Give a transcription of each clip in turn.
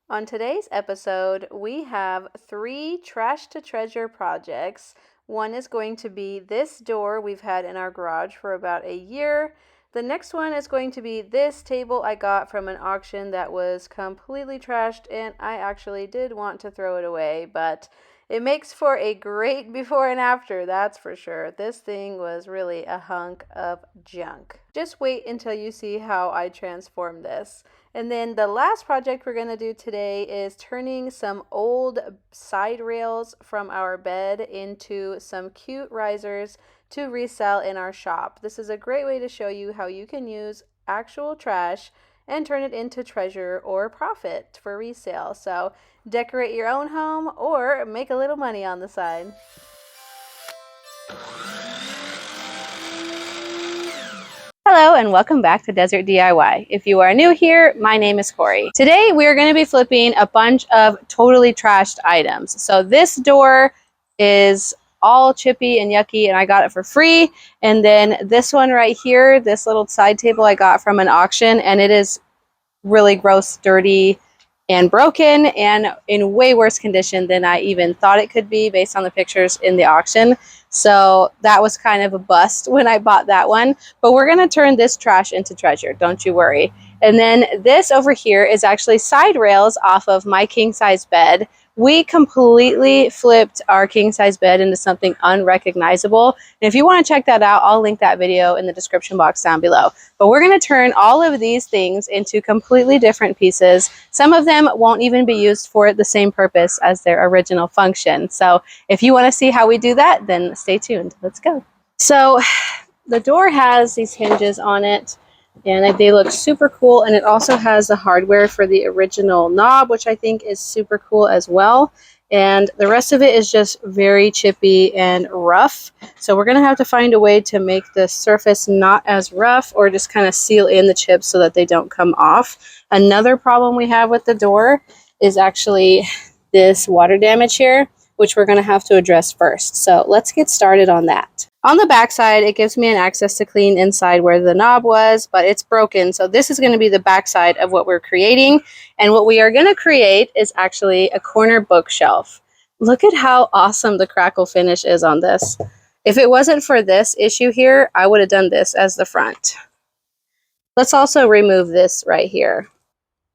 On today's episode, we have 3 trash to treasure projects. One is going to be this door we've had in our garage for about a year. The next one is going to be this table I got from an auction that was completely trashed, and I actually did want to throw it away, but it makes for a great before and after, that's for sure. This thing was really a hunk of junk. Just wait until you see how I transform this. And then the last project we're going to do today is turning some old side rails from our bed into some cute risers to resell in our shop. This is a great way to show you how you can use actual trash and turn it into treasure or profit for resale. So decorate your own home or make a little money on the side. Hello and welcome back to Desert DIY. If you are new here, my name is Corey. Today we are going to be flipping a bunch of totally trashed items. So this door is all chippy and yucky and I got it for free. And then this one right here, this little side table I got from an auction, and it is really gross, dirty, and broken and in way worse condition than I even thought it could be based on the pictures in the auction. So that was kind of a bust when I bought that one, but we're going to turn this trash into treasure, don't you worry. And then this over here is actually side rails off of my king size bed. We completely flipped our king size bed into something unrecognizable. And if you want to check that out, I'll link that video in the description box down below. But we're going to turn all of these things into completely different pieces. Some of them won't even be used for the same purpose as their original function. So if you want to see how we do that, then stay tuned. Let's go. So the door has these hinges on it, and they look super cool, and it also has the hardware for the original knob, which I think is super cool as well. And the rest of it is just very chippy and rough. So we're going to have to find a way to make the surface not as rough, or just kind of seal in the chips so that they don't come off. Another problem we have with the door is actually this water damage here, which we're going to have to address first. So let's get started on that. On the back side, it gives me an access to clean inside where the knob was, but it's broken. So this is going to be the back side of what we're creating. And what we are going to create is actually a corner bookshelf. Look at how awesome the crackle finish is on this. If it wasn't for this issue here, I would have done this as the front. Let's also remove this right here.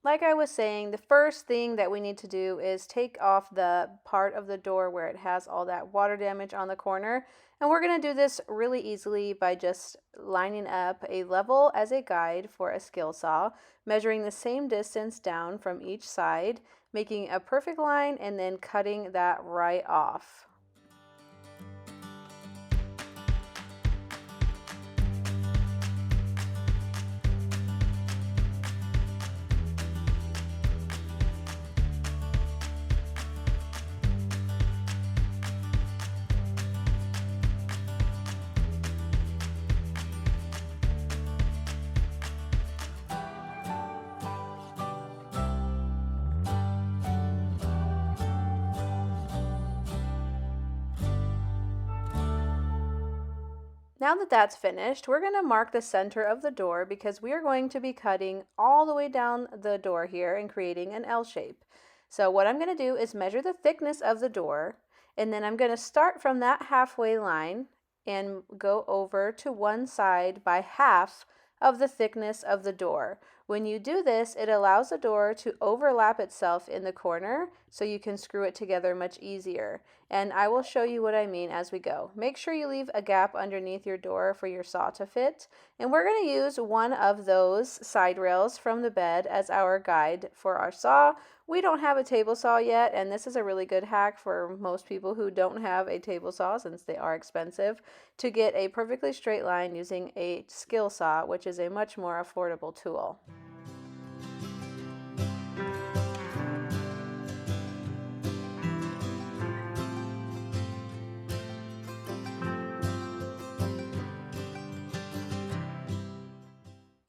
Like I was saying, the first thing that we need to do is take off the part of the door where it has all that water damage on the corner. And we're going to do this really easily by just lining up a level as a guide for a skill saw, measuring the same distance down from each side, making a perfect line, and then cutting that right off. Now that that's finished, we're going to mark the center of the door because we are going to be cutting all the way down the door here and creating an L shape. So what I'm going to do is measure the thickness of the door, and then I'm going to start from that halfway line and go over to one side by half of the thickness of the door. When you do this, it allows the door to overlap itself in the corner so you can screw it together much easier. And I will show you what I mean as we go. Make sure you leave a gap underneath your door for your saw to fit. And we're going to use one of those side rails from the bed as our guide for our saw. We don't have a table saw yet, and this is a really good hack for most people who don't have a table saw, since they are expensive, to get a perfectly straight line using a skill saw, which is a much more affordable tool.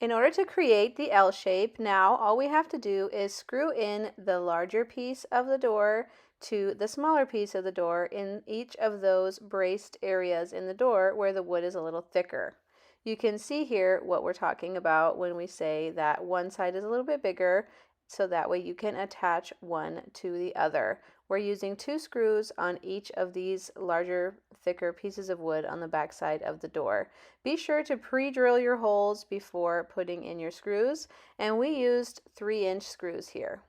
In order to create the L shape, now all we have to do is screw in the larger piece of the door to the smaller piece of the door in each of those braced areas in the door where the wood is a little thicker. You can see here what we're talking about when we say that one side is a little bit bigger so that way you can attach one to the other. We're using 2 screws on each of these larger, thicker pieces of wood on the back side of the door. Be sure to pre-drill your holes before putting in your screws, and we used 3-inch screws here.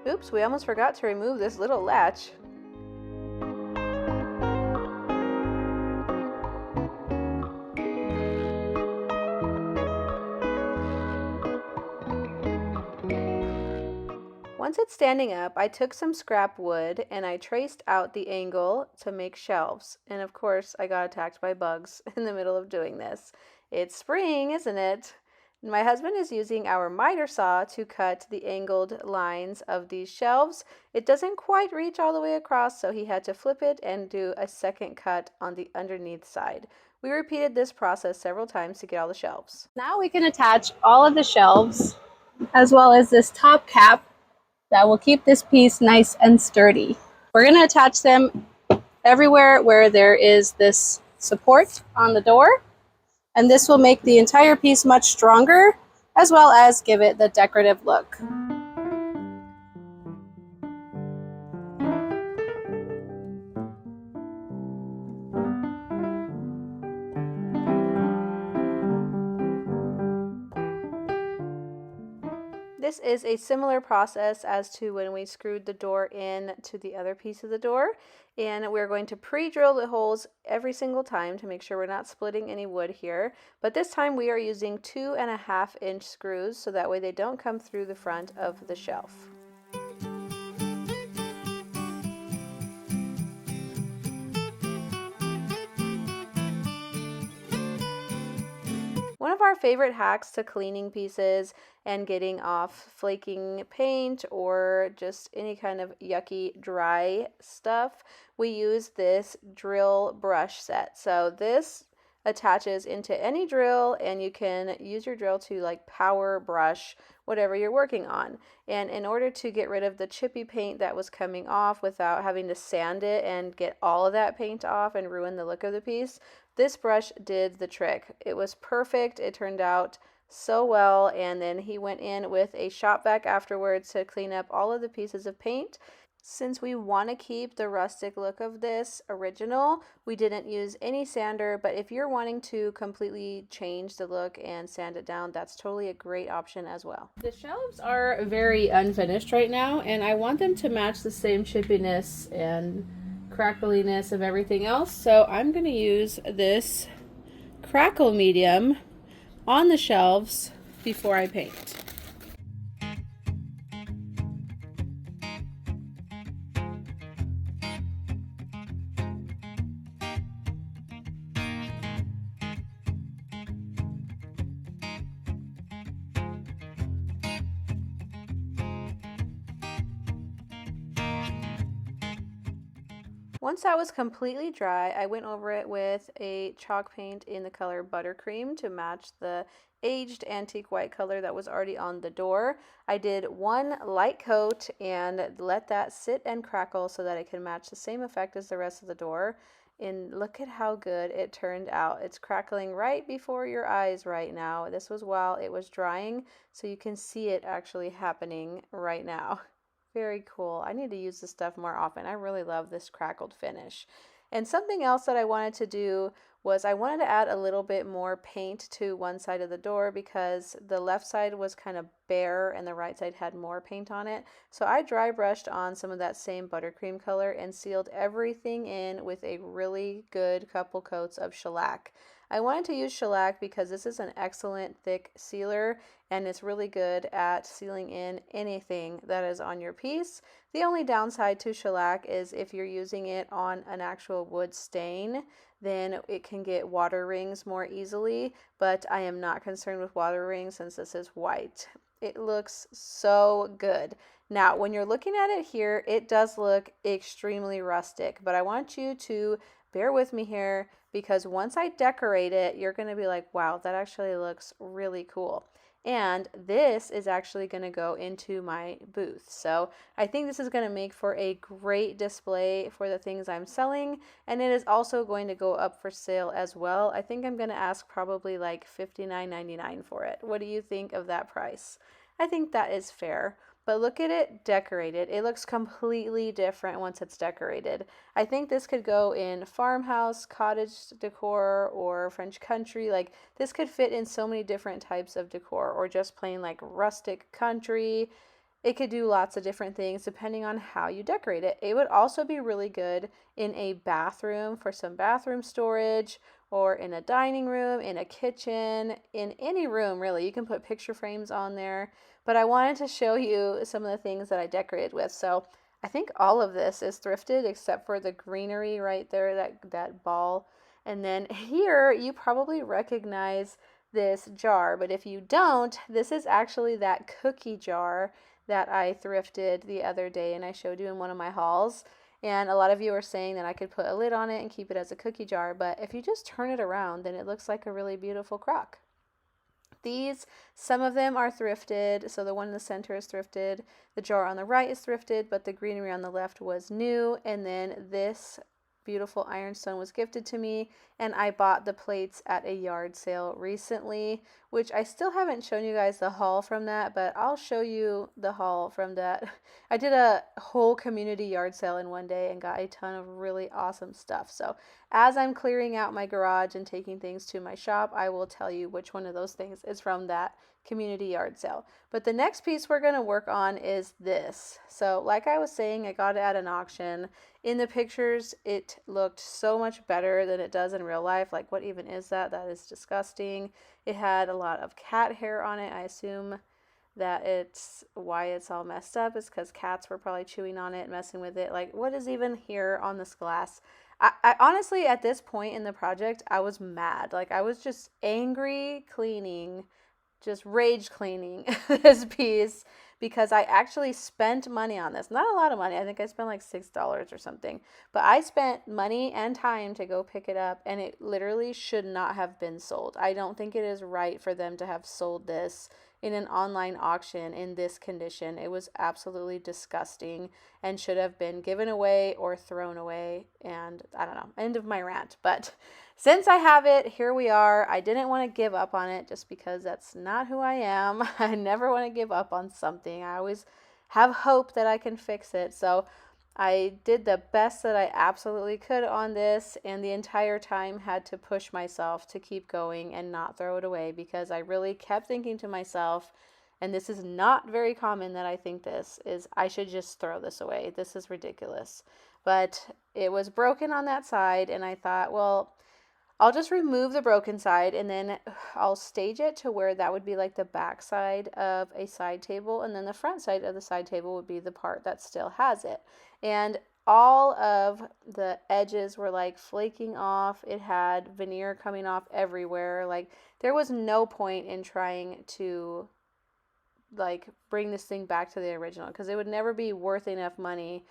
Oops, we almost forgot to remove this little latch. Once it's standing up, I took some scrap wood and I traced out the angle to make shelves. And of course, I got attacked by bugs in the middle of doing this. It's spring, isn't it? My husband is using our miter saw to cut the angled lines of these shelves. It doesn't quite reach all the way across, so he had to flip it and do a second cut on the underneath side. We repeated this process several times to get all the shelves. Now we can attach all of the shelves, as well as this top cap that will keep this piece nice and sturdy. We're going to attach them everywhere where there is this support on the door, and this will make the entire piece much stronger, as well as give it the decorative look. This is a similar process as to when we screwed the door in to the other piece of the door, and we're going to pre-drill the holes every single time to make sure we're not splitting any wood here, but this time we are using 2.5-inch screws so that way they don't come through the front of the shelf. One of our favorite hacks to cleaning pieces and getting off flaking paint or just any kind of yucky dry stuff, we use this drill brush set. So this attaches into any drill, and you can use your drill to like power brush whatever you're working on. And in order to get rid of the chippy paint that was coming off without having to sand it and get all of that paint off and ruin the look of the piece, this brush did the trick. It was perfect. It turned out so well, and then he went in with a shop vac afterwards to clean up all of the pieces of paint. Since we want to keep the rustic look of this original, we didn't use any sander, but if you're wanting to completely change the look and sand it down, that's totally a great option as well. The shelves are very unfinished right now, and I want them to match the same chippiness and crackliness of everything else, so I'm going to use this crackle medium on the shelves before I paint. Once that was completely dry, I went over it with a chalk paint in the color Buttercream to match the aged antique white color that was already on the door. I did one light coat and let that sit and crackle so that it can match the same effect as the rest of the door. And look at how good it turned out. It's crackling right before your eyes right now. This was while it was drying, so you can see it actually happening right now. Very cool. I need to use this stuff more often. I really love this crackled finish. And something else that I wanted to do was I wanted to add a little bit more paint to one side of the door because the left side was kind of bare and the right side had more paint on it. So I dry brushed on some of that same buttercream color and sealed everything in with a really good couple coats of shellac. I wanted to use shellac because this is an excellent thick sealer and it's really good at sealing in anything that is on your piece. The only downside to shellac is if you're using it on an actual wood stain, then it can get water rings more easily, but I am not concerned with water rings since this is white. It looks so good. Now, when you're looking at it here, it does look extremely rustic, but I want you to bear with me here because once I decorate it, you're going to be like, wow, that actually looks really cool. And this is actually going to go into my booth. So I think this is going to make for a great display for the things I'm selling. And it is also going to go up for sale as well. I think I'm going to ask probably like $59.99 for it. What do you think of that price? I think that is fair. But look at it decorated. It looks completely different once it's decorated. I think this could go in farmhouse, cottage decor, or French country. Like this could fit in so many different types of decor, or just plain like rustic country. It could do lots of different things depending on how you decorate it. It would also be really good in a bathroom for some bathroom storage, or in a dining room, in a kitchen, in any room really. You can put picture frames on there. But I wanted to show you some of the things that I decorated with. So I think all of this is thrifted except for the greenery right there, that ball. And then here you probably recognize this jar, but if you don't, this is actually that cookie jar that I thrifted the other day and I showed you in one of my hauls. And a lot of you are saying that I could put a lid on it and keep it as a cookie jar, but if you just turn it around, then it looks like a really beautiful crock. These, some of them are thrifted, so the one in the center is thrifted, the jar on the right is thrifted, but the greenery on the left was new, and then this beautiful ironstone was gifted to me, and I bought the plates at a yard sale recently, which I still haven't shown you guys the haul from that, but I'll show you the haul from that. I did a whole community yard sale in one day and got a ton of really awesome stuff. So as I'm clearing out my garage and taking things to my shop, I will tell you which one of those things is from that community yard sale. But the next piece we're going to work on is this. So like I was saying, I got it at an auction. In the pictures, it looked so much better than it does in real life. Like, what even is that? That is disgusting. It had a lot of cat hair on it. I assume that it's why it's all messed up is because cats were probably chewing on it, messing with it. Like, what is even here on this glass? I honestly, at this point in the project, I was mad. Like, I was just angry cleaning, just rage cleaning this piece because I actually spent money on this. Not a lot of money. I think I spent like $6 or something. But I spent money and time to go pick it up, and it literally should not have been sold. I don't think it is right for them to have sold this in an online auction in this condition. It was absolutely disgusting and should have been given away or thrown away. And I don't know, end of my rant. But since I have it, here we are. I didn't want to give up on it just because that's not who I am. I never want to give up on something. I always have hope that I can fix it. So I did the best that I absolutely could on this, and the entire time had to push myself to keep going and not throw it away because I really kept thinking to myself, and this is not very common that I think this, is I should just throw this away. This is ridiculous. But it was broken on that side, and I thought, well, I'll just remove the broken side and then I'll stage it to where that would be like the back side of a side table, and then the front side of the side table would be the part that still has it. And all of the edges were like flaking off. It had veneer coming off everywhere. Like, there was no point in trying to like bring this thing back to the original because it would never be worth enough money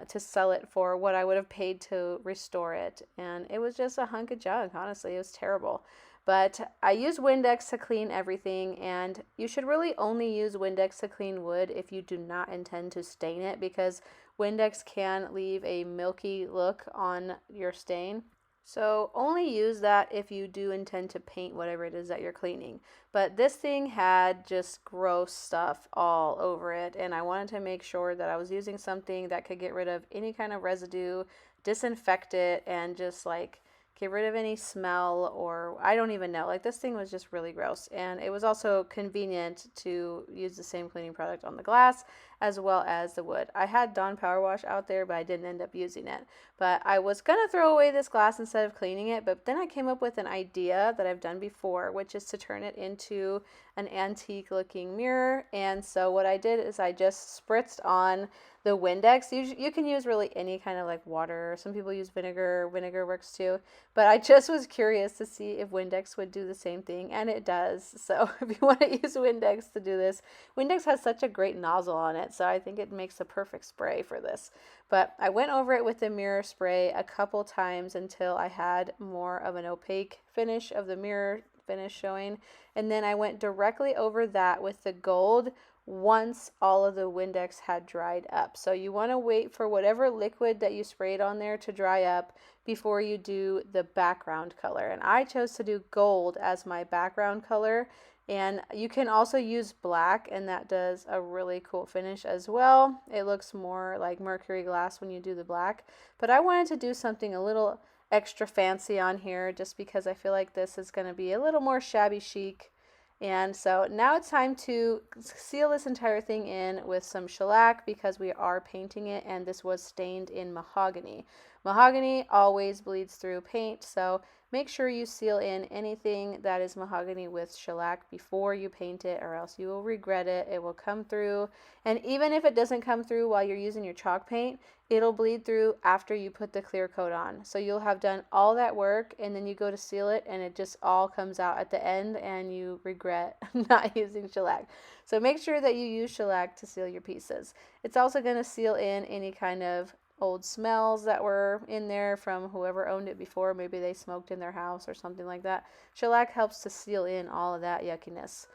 to sell it for what I would have paid to restore it. And it was just a hunk of junk, honestly. It was terrible. But I use Windex to clean everything, and you should really only use Windex to clean wood if you do not intend to stain it, because Windex can leave a milky look on your stain. So only use that if you do intend to paint whatever it is that you're cleaning. But this thing had just gross stuff all over it, and I wanted to make sure that I was using something that could get rid of any kind of residue, disinfect it, and just like get rid of any smell, or I don't even know. Like, this thing was just really gross. And it was also convenient to use the same cleaning product on the glass as well as the wood. I had Dawn Power Wash out there, but I didn't end up using it. But I was going to throw away this glass instead of cleaning it, but then I came up with an idea that I've done before, which is to turn it into an antique looking mirror. And so what I did is I just spritzed on the Windex. You can use really any kind of like water. Some people use vinegar. Vinegar works too. But I just was curious to see if Windex would do the same thing, and it does. So if you want to use Windex to do this, Windex has such a great nozzle on it, so I think it makes a perfect spray for this. But I went over it with the mirror spray a couple times until I had more of an opaque finish of the mirror finish showing, and then I went directly over that with the gold once all of the Windex had dried up. So you want to wait for whatever liquid that you sprayed on there to dry up before you do the background color. And I chose to do gold as my background color, and you can also use black, and that does a really cool finish as well. It looks more like mercury glass when you do the black, but I wanted to do something a little extra fancy on here just because I feel like this is going to be a little more shabby chic. And so now it's time to seal this entire thing in with some shellac because we are painting it, and this was stained in mahogany. Mahogany always bleeds through paint, so make sure you seal in anything that is mahogany with shellac before you paint it, or else you will regret it. It will come through, and even if it doesn't come through while you're using your chalk paint, it'll bleed through after you put the clear coat on. So you'll have done all that work, and then you go to seal it, and it just all comes out at the end, and you regret not using shellac. So make sure that you use shellac to seal your pieces. It's also going to seal in any kind of old smells that were in there from whoever owned it before. Maybe they smoked in their house or something like that. Shellac helps to seal in all of that yuckiness.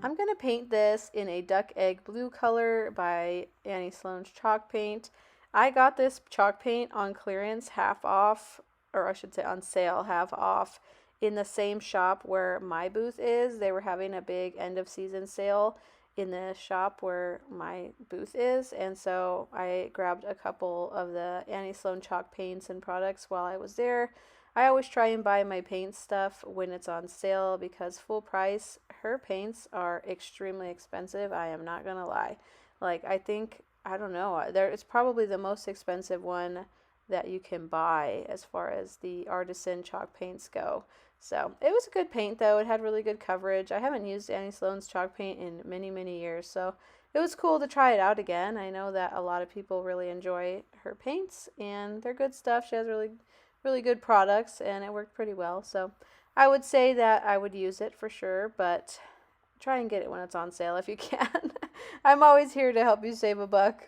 I'm going to paint this in a duck egg blue color by Annie Sloan's chalk paint. I got this chalk paint on clearance, half off, or I should say on sale, half off, in the same shop where my booth is. They were having a big end of season sale in the shop where my booth is, and so I grabbed a couple of the Annie Sloan chalk paints and products while I was there. I always try and buy my paint stuff when it's on sale because full price, her paints are extremely expensive. I am not gonna lie. Like, I think, I don't know, it's probably the most expensive one that you can buy as far as the artisan chalk paints go. So it was a good paint though. It had really good coverage. I haven't used Annie Sloan's chalk paint in many, many years, so it was cool to try it out again. I know that a lot of people really enjoy her paints, and they're good stuff. She has really good products, and it worked pretty well. So I would say that I would use it for sure, but try and get it when it's on sale if you can. I'm always here to help you save a buck.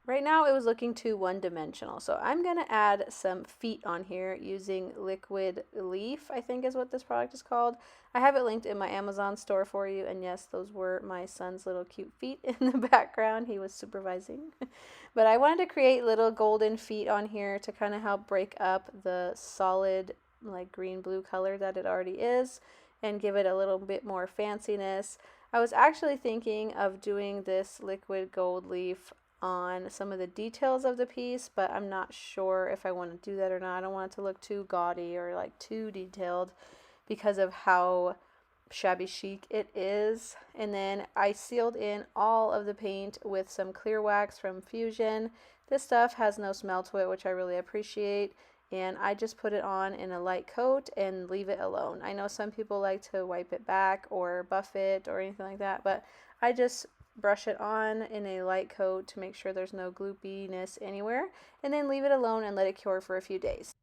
Right now it was looking too one-dimensional, so I'm going to add some feet on here using Liquid Leaf, I think is what this product is called. I have it linked in my Amazon store for you, and yes, those were my son's little cute feet in the background. He was supervising. But I wanted to create little golden feet on here to kind of help break up the solid like green-blue color that it already is and give it a little bit more fanciness. I was actually thinking of doing this liquid gold leaf on some of the details of the piece, but I'm not sure if I want to do that or not. I don't want it to look too gaudy or like too detailed because of how shabby chic it is. And then I sealed in all of the paint with some clear wax from Fusion. This stuff has no smell to it, which I really appreciate, and I just put it on in a light coat and leave it alone. I know some people like to wipe it back or buff it or anything like that, but I just brush it on in a light coat to make sure there's no gloopiness anywhere, and then leave it alone and let it cure for a few days.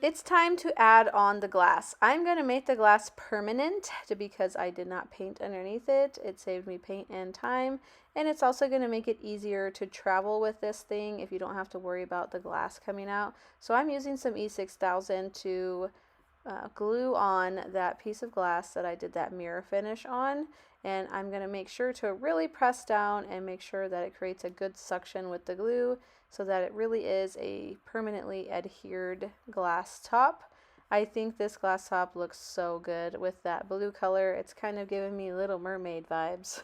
It's time to add on the glass. I'm going to make the glass permanent because I did not paint underneath it. It saved me paint and time, and it's also going to make it easier to travel with this thing if you don't have to worry about the glass coming out. So I'm using some E6000 to glue on that piece of glass that I did that mirror finish on, and I'm going to make sure to really press down and make sure that it creates a good suction with the glue so that it really is a permanently adhered glass top. I think this glass top looks so good with that blue color. It's kind of giving me Little Mermaid vibes.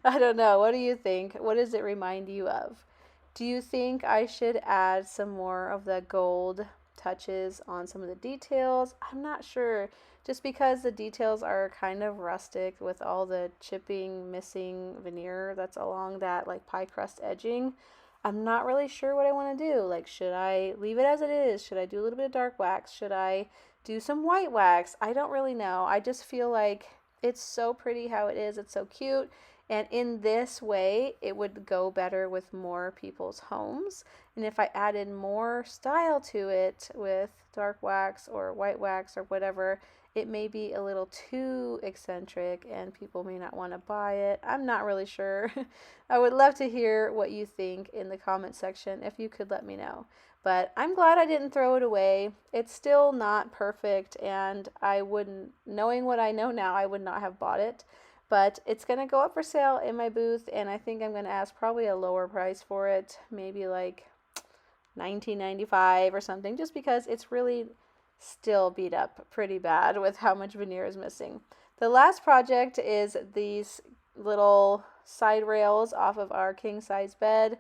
I don't know. What do you think? What does it remind you of? Do you think I should add some more of the gold touches on some of the details? I'm not sure, just because the details are kind of rustic with all the chipping, missing veneer that's along that like pie crust edging. I'm not really sure what I want to do. Like, should I leave it as it is? Should I do a little bit of dark wax? Should I do some white wax? I don't really know. I just feel like it's so pretty how it is. It's so cute. And in this way, it would go better with more people's homes. And if I added more style to it with dark wax or white wax or whatever, it may be a little too eccentric and people may not want to buy it. I'm not really sure. I would love to hear what you think in the comment section if you could let me know. But I'm glad I didn't throw it away. It's still not perfect, and I wouldn't, knowing what I know now, I would not have bought it. But it's going to go up for sale in my booth, and I think I'm going to ask probably a lower price for it, maybe like $19.95 or something, just because it's really still beat up pretty bad with how much veneer is missing. The last project is these little side rails off of our king size bed.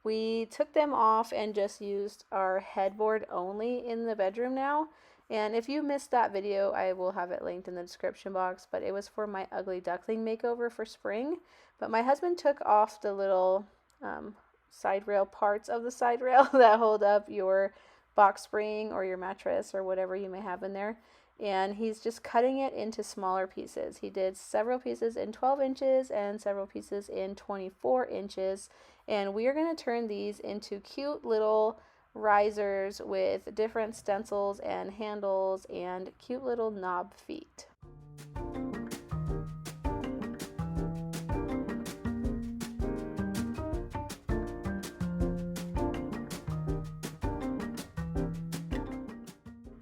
We took them off and just used our headboard only in the bedroom now. And if you missed that video, I will have it linked in the description box, but it was for my ugly duckling makeover for spring. But my husband took off the little side rail parts of the side rail that hold up your box spring or your mattress or whatever you may have in there, and he's just cutting it into smaller pieces. He did several pieces in 12 inches and several pieces in 24 inches, and we are going to turn these into cute little risers with different stencils and handles and cute little knob feet.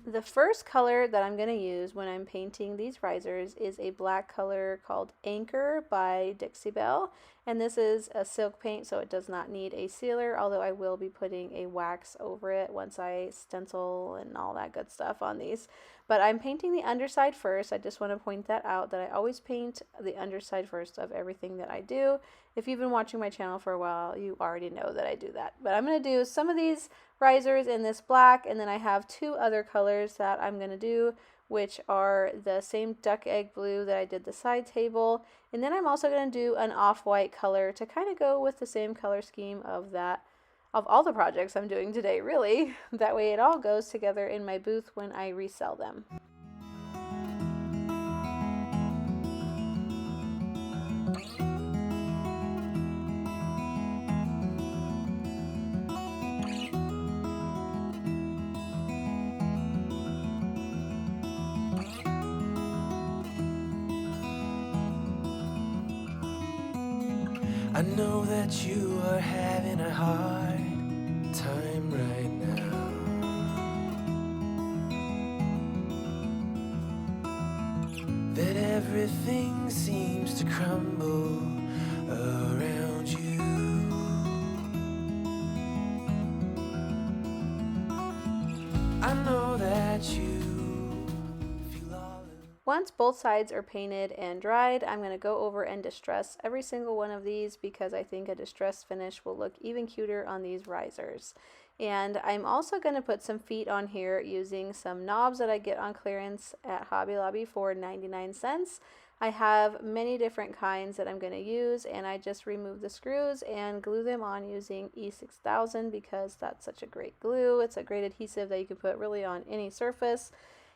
The first color that I'm going to use when I'm painting these risers is a black color called Anchor by Dixie Belle, and this is a silk paint, so it does not need a sealer, although I will be putting a wax over it once I stencil and all that good stuff on these. But I'm painting the underside first. I just want to point that out, that I always paint the underside first of everything that I do. If you've been watching my channel for a while, you already know that I do that. But I'm going to do some of these risers in this black, and then I have two other colors that I'm going to do, which are the same duck egg blue that I did the side table, and then I'm also going to do an off-white color to kind of go with the same color scheme of all the projects I'm doing today, really. That way it all goes together in my booth when I resell them. I know that you are having a hard time right now. That everything seems to crumble around you. I know that you feel all alone. Once both sides are painted and dried, I'm going to go over and distress every single one of these because I think a distressed finish will look even cuter on these risers. And I'm also going to put some feet on here using some knobs that I get on clearance at Hobby Lobby for 99 cents. I have many different kinds that I'm going to use, and I just remove the screws and glue them on using E6000 because that's such a great glue. It's a great adhesive that you can put really on any surface.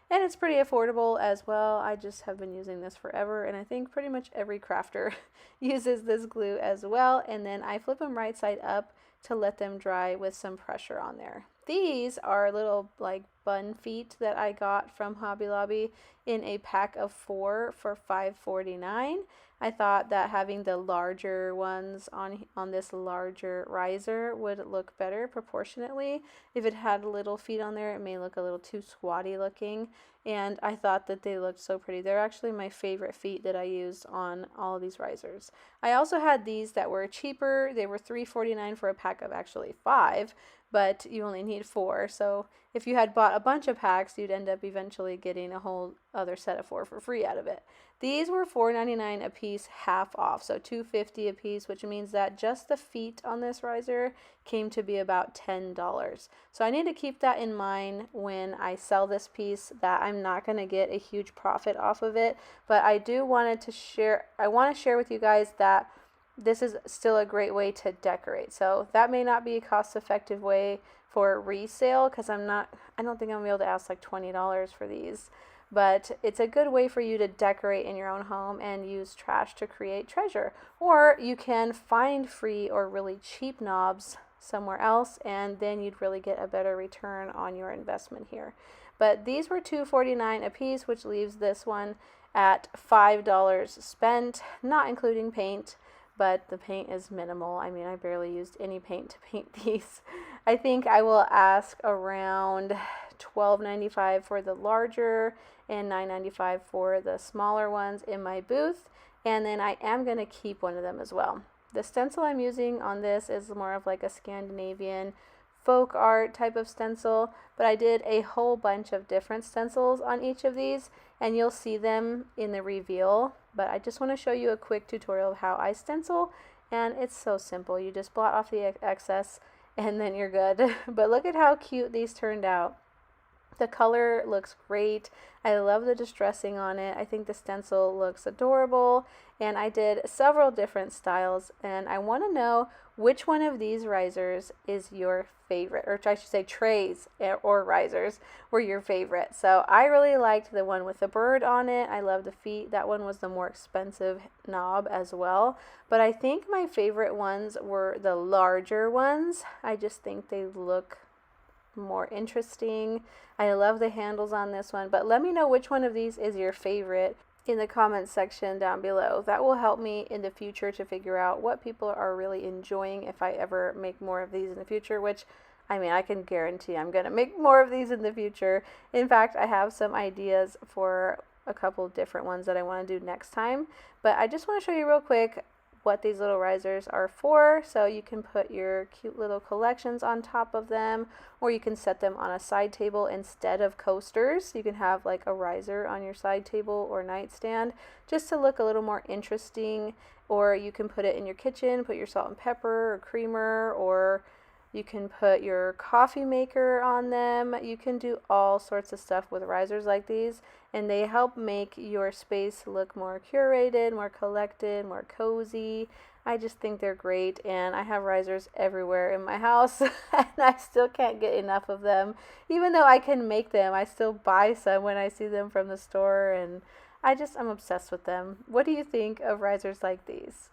And it's pretty affordable as well. I just have been using this forever, and I think pretty much every crafter uses this glue as well. And then I flip them right side up to let them dry with some pressure on there. These are little like bun feet that I got from Hobby Lobby in a pack of 4 for $5.49. I thought that having the larger ones on this larger riser would look better proportionately. If it had little feet on there, it may look a little too squatty looking, and I thought that they looked so pretty. They're actually my favorite feet that I used on all of these risers. I also had these that were cheaper. They were $3.49 for a pack of actually 5, but you only need 4. So if you had bought a bunch of packs, you'd end up eventually getting a whole other set of 4 for free out of it. These were $4.99 a piece, half off, so $2.50 a piece, which means that just the feet on this riser came to be about $10. So I need to keep that in mind when I sell this piece, that I'm not going to get a huge profit off of it, but I want to share with you guys that this is still a great way to decorate. So that may not be a cost-effective way for resale, because I don't think I'm gonna be able to ask like $20 for these, but it's a good way for you to decorate in your own home and use trash to create treasure. Or you can find free or really cheap knobs somewhere else, and then you'd really get a better return on your investment here. But these were $2.49 a piece, which leaves this one at $5 spent, not including paint. But the paint is minimal. I mean, I barely used any paint to paint these. I think I will ask around $12.95 for the larger and $9.95 for the smaller ones in my booth. And then I am going to keep one of them as well. The stencil I'm using on this is more of like a Scandinavian folk art type of stencil, but I did a whole bunch of different stencils on each of these, and you'll see them in the reveal. But I just want to show you a quick tutorial of how I stencil, and it's so simple. You just blot off the excess and then you're good. But look at how cute these turned out. The color looks great. I love the distressing on it. I think the stencil looks adorable, and I did several different styles, and I want to know which one of these risers is your favorite, or I should say trays or risers were your favorite. So I really liked the one with the bird on it. I love the feet. That one was the more expensive knob as well, but I think my favorite ones were the larger ones. I just think they look more interesting. I love the handles on this one, but let me know which one of these is your favorite in the comments section down below. That will help me in the future to figure out what people are really enjoying if I ever make more of these in the future, which I mean, I can guarantee I'm going to make more of these in the future. In fact, I have some ideas for a couple different ones that I want to do next time, but I just want to show you real quick what these little risers are for. So you can put your cute little collections on top of them, or you can set them on a side table instead of coasters. You can have like a riser on your side table or nightstand just to look a little more interesting, or you can put it in your kitchen, put your salt and pepper or creamer, or you can put your coffee maker on them. You can do all sorts of stuff with risers like these, and they help make your space look more curated, more collected, more cozy. I just think they're great, and I have risers everywhere in my house, and I still can't get enough of them. Even though I can make them, I still buy some when I see them from the store, and I'm obsessed with them. What do you think of risers like these?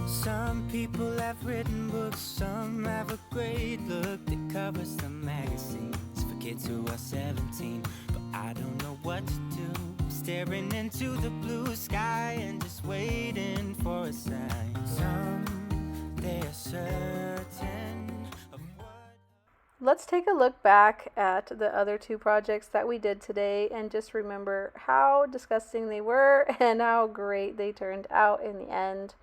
Some people have written books, some have a great look that covers the magazines for kids who are 17. But I don't know what to do, staring into the blue sky and just waiting for a sign. Someday are certain of what. Let's take a look back at the other two projects that we did today and just remember how disgusting they were and how great they turned out in the end.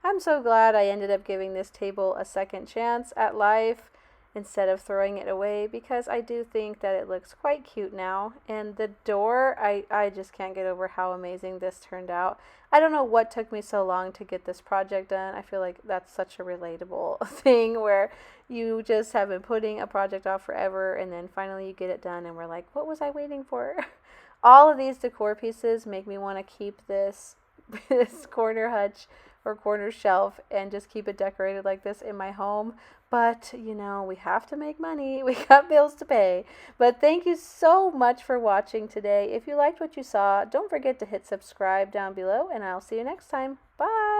I'm so glad I ended up giving this table a second chance at life instead of throwing it away, because I do think that it looks quite cute now. And the door, I just can't get over how amazing this turned out. I don't know what took me so long to get this project done. I feel like that's such a relatable thing where you just have been putting a project off forever and then finally you get it done and we're like, what was I waiting for? All of these decor pieces make me want to keep this corner hutch or corner shelf and just keep it decorated like this in my home. But, you know, we have to make money. We got bills to pay. But thank you so much for watching today. If you liked what you saw, don't forget to hit subscribe down below, and I'll see you next time. Bye!